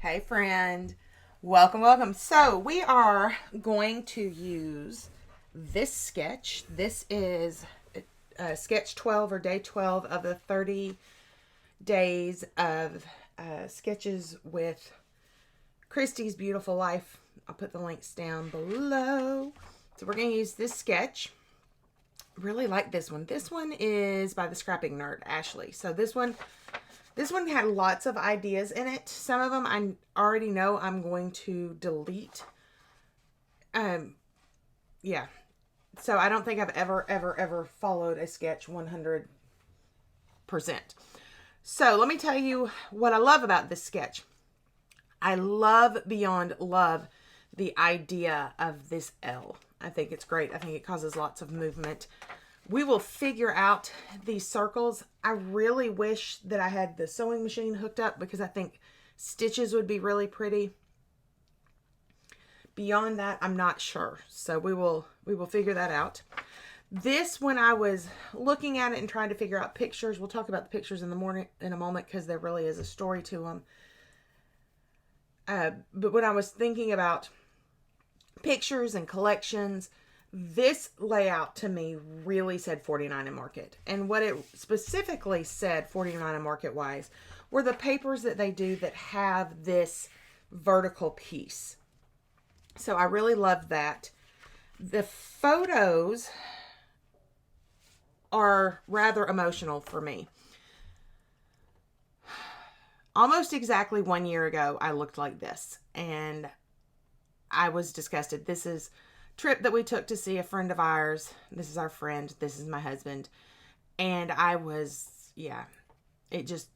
Hey friend, welcome. So we are going to use this sketch. This is sketch 12 or day 12 of the 30 days of sketches with Christy's Beautiful Life. I'll put the links down below. So we're going to use this sketch. Really like this one. This one is by the Scrapping Nerd, Ashley. So this one had lots of ideas in it. Some of them I already know I'm going to delete. Yeah. So I don't think I've ever followed a sketch 100%. So let me tell you what I love about this sketch. I love beyond love the idea of this L. I think it's great. I think it causes lots of movement. We will figure out these circles. I really wish that I had the sewing machine hooked up because I think stitches would be really pretty. Beyond that, I'm not sure. So we will figure that out. This, when I was looking at it and trying to figure out pictures, we'll talk about the pictures in a moment because there really is a story to them. But when I was thinking about pictures and collections, this layout to me really said 49 and Market. And what it specifically said 49 and Market wise were the papers that they do that have this vertical piece. So I really love that. The photos are rather emotional for me. Almost exactly 1 year ago, I looked like this and I was disgusted. This is a trip that we took to see a friend of ours. This is our friend. This is my husband. And I was, it just,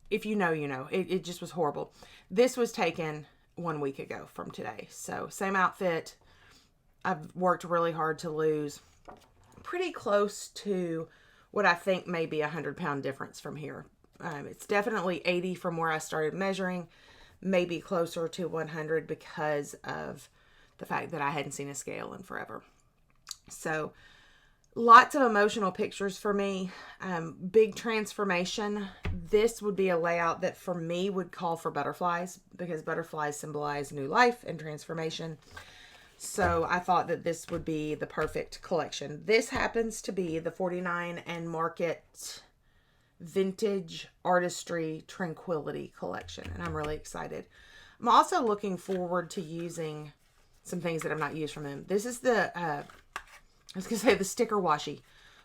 if you know, you know, it just was horrible. This was taken 1 week ago from today. So same outfit. I've worked really hard to lose pretty close to what I think may be 100-pound difference from here. It's definitely 80 from where I started measuring. Maybe closer to 100 because of the fact that I hadn't seen a scale in forever. So lots of emotional pictures for me. Big transformation. This would be a layout that for me would call for butterflies because butterflies symbolize new life and transformation. So I thought that this would be the perfect collection. This happens to be the 49 and Market Vintage Artistry Tranquility collection, and I'm really excited. I'm also looking forward to using some things that I've not used from them. This is the the sticker washi.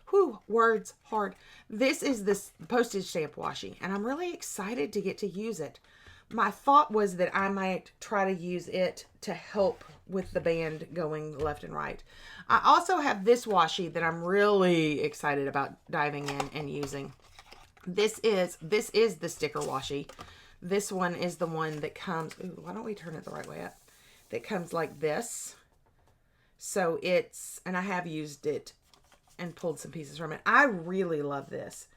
Whew, words hard. This is this postage stamp washi, and I'm really excited to get to use it. My thought was that I might try to use it to help with the band going left and right. I also have this washi that I'm really excited about diving in and using. This is the sticker washi. This one is the one that comes, ooh, why don't we turn it the right way up? That comes like this. So it's, and I have used it and pulled some pieces from it. I really love this.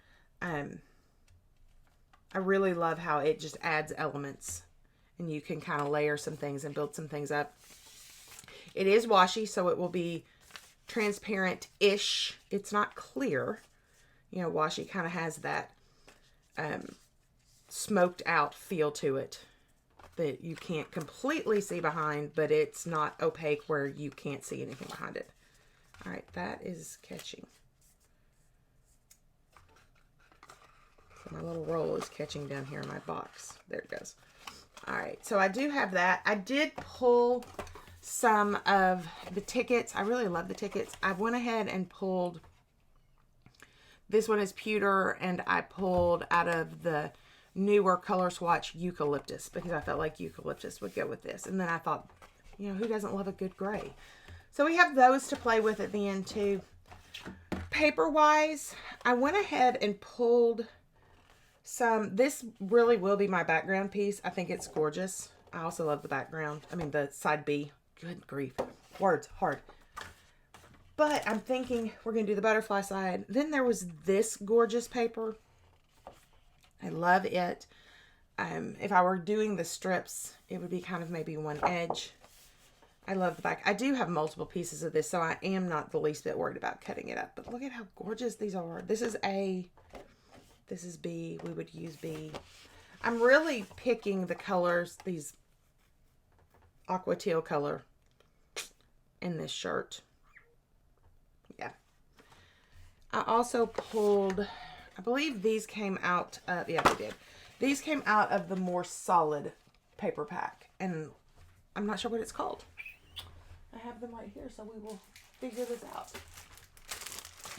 I really love how it just adds elements and you can kind of layer some things and build some things up. It is washi, so it will be transparent-ish. It's not clear. You know, washi kind of has that smoked out feel to it that you can't completely see behind, but it's not opaque where you can't see anything behind it. All right, that is catching. So my little roll is catching down here in my box. There it goes. All right, so I do have that. I did pull some of the tickets. I really love the tickets. I went ahead and pulled, this one is pewter, and I pulled out of the newer color swatch eucalyptus because I felt like eucalyptus would go with this. And then I thought, you know, who doesn't love a good gray? So we have those to play with at the end too. Paper wise, I went ahead and pulled some, this really will be my background piece. I think it's gorgeous. I also love the background. I mean the side B. Good grief. Words hard. But I'm thinking we're going to do the butterfly side. Then there was this gorgeous paper. I love it. If I were doing the strips, it would be kind of maybe one edge. I love the back. I do have multiple pieces of this, so I am not the least bit worried about cutting it up. But look at how gorgeous these are. This is A. This is B. We would use B. I'm really picking the colors, these aqua teal color in this shirt. Yeah. I also pulled, I believe these came out of, yeah, they did. These came out of the more solid paper pack, and I'm not sure what it's called. I have them right here, so we will figure this out.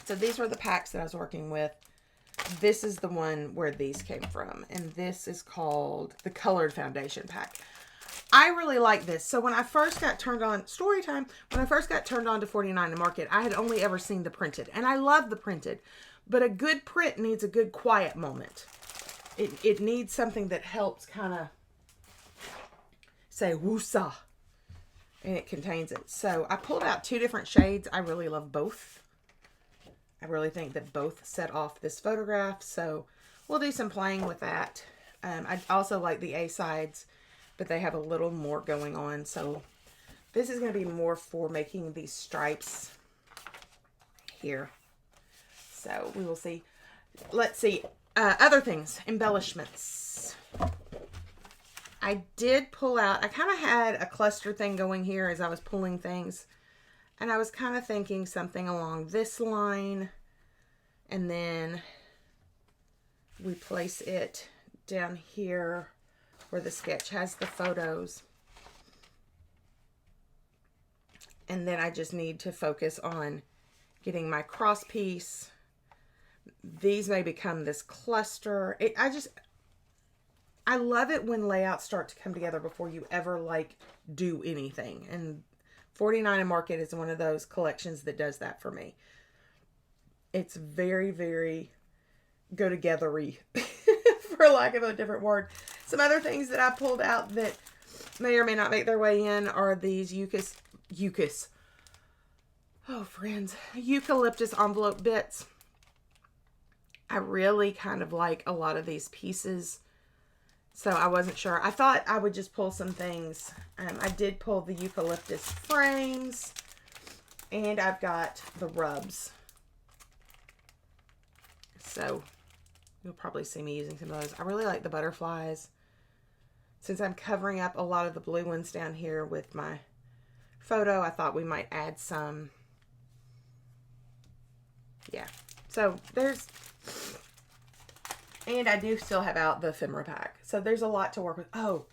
So these were the packs that I was working with. This is the one where these came from, and this is called the Colored Foundation Pack. I really like this. So when I first got turned on, story time, when I first got turned on to 49 to Market, I had only ever seen the printed, and I love the printed, but a good print needs a good quiet moment. It needs something that helps kind of say woosah, and it contains it. So I pulled out 2 different shades. I really love both. I really think that both set off this photograph, so we'll do some playing with that. I also like the A-sides, but they have a little more going on, so this is going to be more for making these stripes here. So we will see. Let's see. Other things, embellishments. I did pull out, I kind of had a cluster thing going here as I was pulling things. And I was kind of thinking something along this line. And then we place it down here where the sketch has the photos. And then I just need to focus on getting my cross piece. These may become this cluster. I love it when layouts start to come together before you ever like do anything. And 49 and Market is one of those collections that does that for me. It's very, very go together-y, for lack of a different word. Some other things that I pulled out that may or may not make their way in are these eucalyptus envelope bits. I really kind of like a lot of these pieces, so I wasn't sure. I thought I would just pull some things. I did pull the eucalyptus frames, and I've got the rubs. So you'll probably see me using some of those. I really like the butterflies. Since I'm covering up a lot of the blue ones down here with my photo, I thought we might add some. Yeah. So there's, and I do still have out the ephemera pack. So there's a lot to work with. Oh,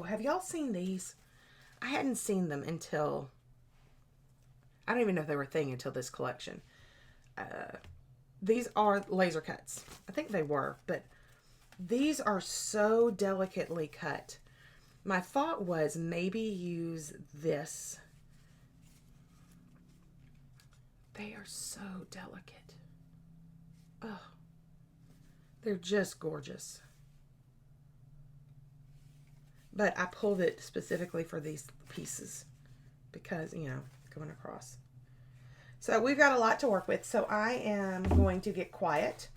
have y'all seen these? I hadn't seen them until, I don't even know if they were a thing until this collection. These are laser cuts. I think they were, but these are so delicately cut. My thought was maybe use this. They are so delicate. Oh, they're just gorgeous. But I pulled it specifically for these pieces because, you know, going across. So we've got a lot to work with. So I am going to get quiet.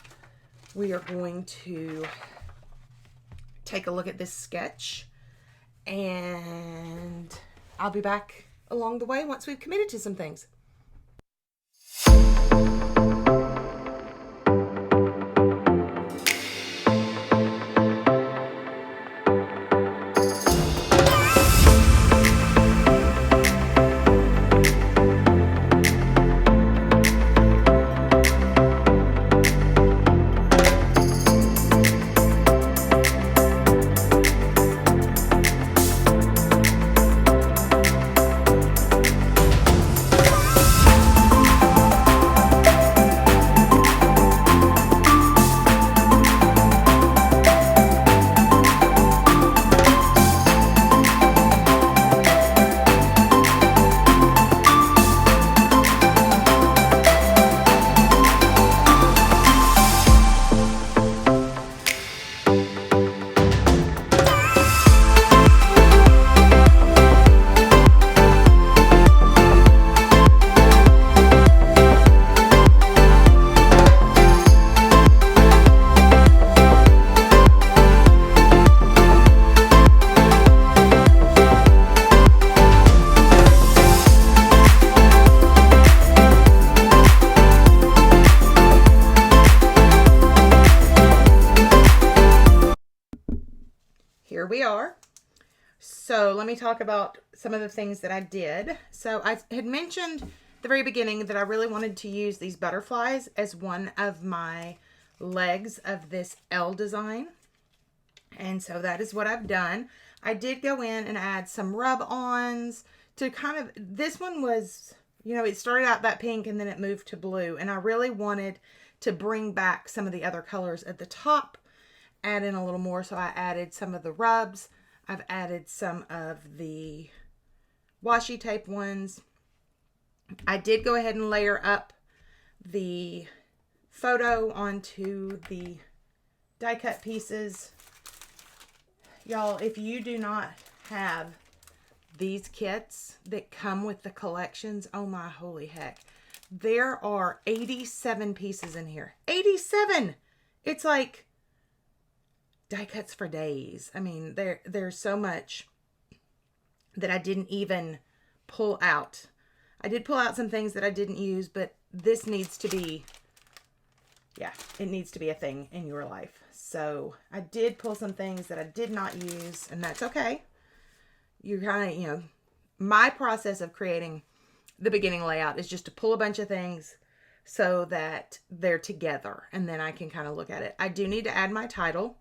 We are going to take a look at this sketch, and I'll be back along the way once we've committed to some things. here we are. So let me talk about some of the things that I did. So I had mentioned at the very beginning that I really wanted to use these butterflies as one of my legs of this L design. And so that is what I've done. I did go in and add some rub-ons to kind of, this one was, you know, it started out that pink and then it moved to blue. And I really wanted to bring back some of the other colors at the top, add in a little more. So I added some of the rubs. I've added some of the washi tape ones. I did go ahead and layer up the photo onto the die cut pieces. Y'all, if you do not have these kits that come with the collections, oh my holy heck. There are 87 pieces in here. 87! It's like die cuts for days. I mean, there's so much that I didn't even pull out. I did pull out some things that I didn't use, but this needs to be, yeah, it needs to be a thing in your life. So I did pull some things that I did not use, and that's okay. You're kind of, you know, my process of creating the beginning layout is just to pull a bunch of things so that they're together, and then I can kind of look at it. I do need to add my title.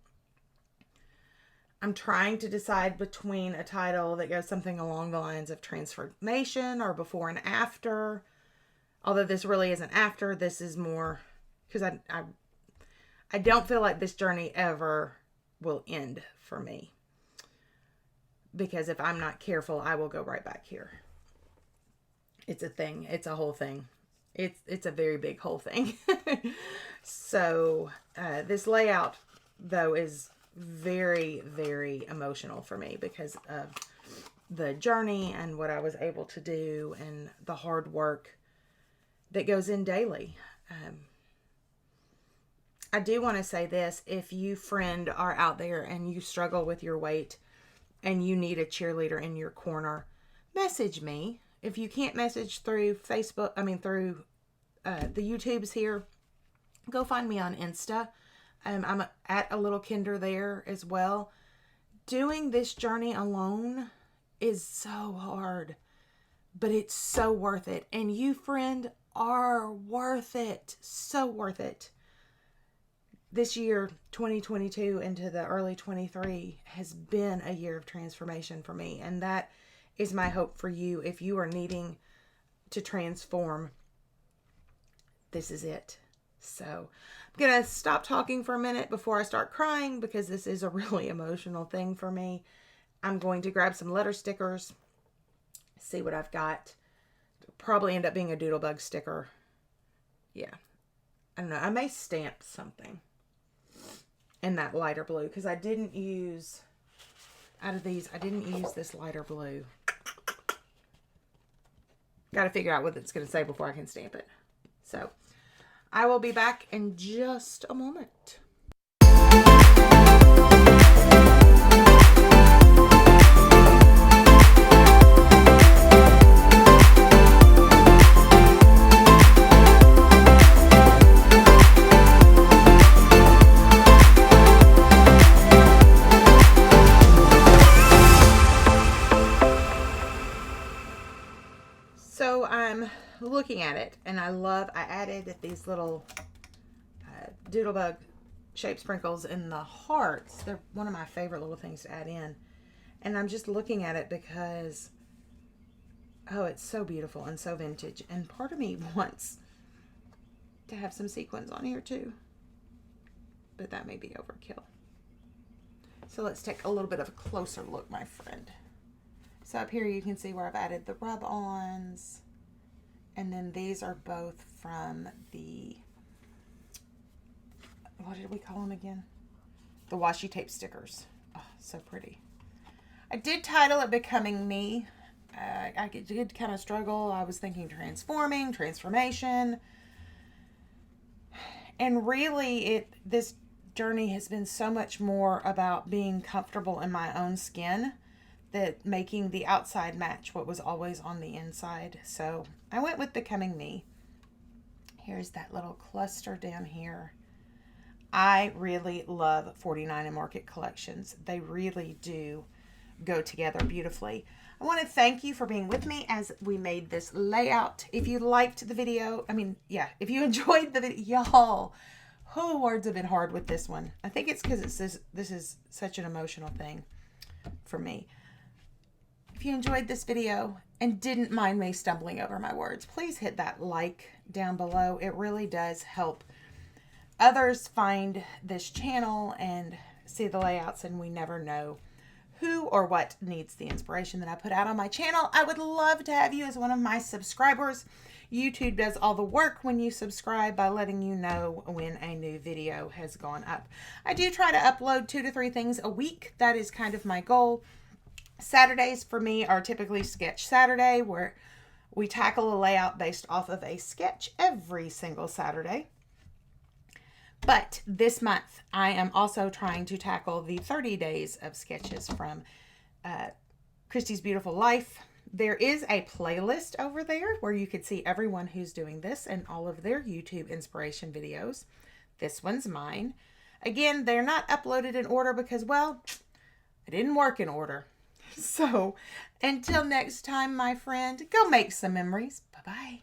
I'm trying to decide between a title that goes something along the lines of transformation or before and after. Although this really isn't after, this is more, because I don't feel like this journey ever will end for me. Because if I'm not careful, I will go right back here. It's a thing. It's a whole thing. It's a very big whole thing. So this layout, though, is very, very emotional for me because of the journey and what I was able to do and the hard work that goes in daily. I do want to say this. If you, friend, are out there and you struggle with your weight and you need a cheerleader in your corner, message me. If you can't message through Facebook, through the YouTubes here, go find me on Insta. I'm at a little Kinder there as well. Doing this journey alone is so hard, but it's so worth it. And you, friend, are worth it. So worth it. This year, 2022 into the early 23, has been a year of transformation for me. And that is my hope for you. If you are needing to transform, this is it. So I'm going to stop talking for a minute before I start crying because this is a really emotional thing for me. I'm going to grab some letter stickers, see what I've got. It'll probably end up being a Doodlebug sticker. Yeah. I don't know. I may stamp something in that lighter blue because I didn't use, out of these, I didn't use this lighter blue. Got to figure out what it's going to say before I can stamp it. So I will be back in just a moment. So I'm looking at it and I added these little Doodlebug shape sprinkles in the hearts. They're one of my favorite little things to add in. And I'm just looking at it because, oh, it's so beautiful and so vintage. And part of me wants to have some sequins on here too. But that may be overkill. So let's take a little bit of a closer look, my friend. So up here you can see where I've added the rub-ons. And then these are both from the, what did we call them again? The washi tape stickers. Oh, so pretty. I did title it Becoming Me. I did kind of struggle. I was thinking transformation. And really, this journey has been so much more about being comfortable in my own skin, that making the outside match what was always on the inside. So I went with Becoming Me. Here's that little cluster down here. I really love 49 and Market collections. They really do go together beautifully. I want to thank you for being with me as we made this layout. If you liked the video, if you enjoyed the video, y'all, words have been hard with this one. I think it's because this is such an emotional thing for me. If you enjoyed this video and didn't mind me stumbling over my words, please hit that like down below. It really does help others find this channel and see the layouts, and we never know who or what needs the inspiration that I put out on my channel. I would love to have you as one of my subscribers. YouTube does all the work when you subscribe by letting you know when a new video has gone up. I do try to upload 2 to 3 things a week. That is kind of my goal. Saturdays for me are typically Sketch Saturday, where we tackle a layout based off of a sketch every single Saturday. But this month, I am also trying to tackle the 30 days of sketches from Christy's Beautiful Life. There is a playlist over there where you can see everyone who's doing this and all of their YouTube inspiration videos. This one's mine. Again, they're not uploaded in order because, well, I didn't work in order. So, until next time, my friend, go make some memories. Bye-bye.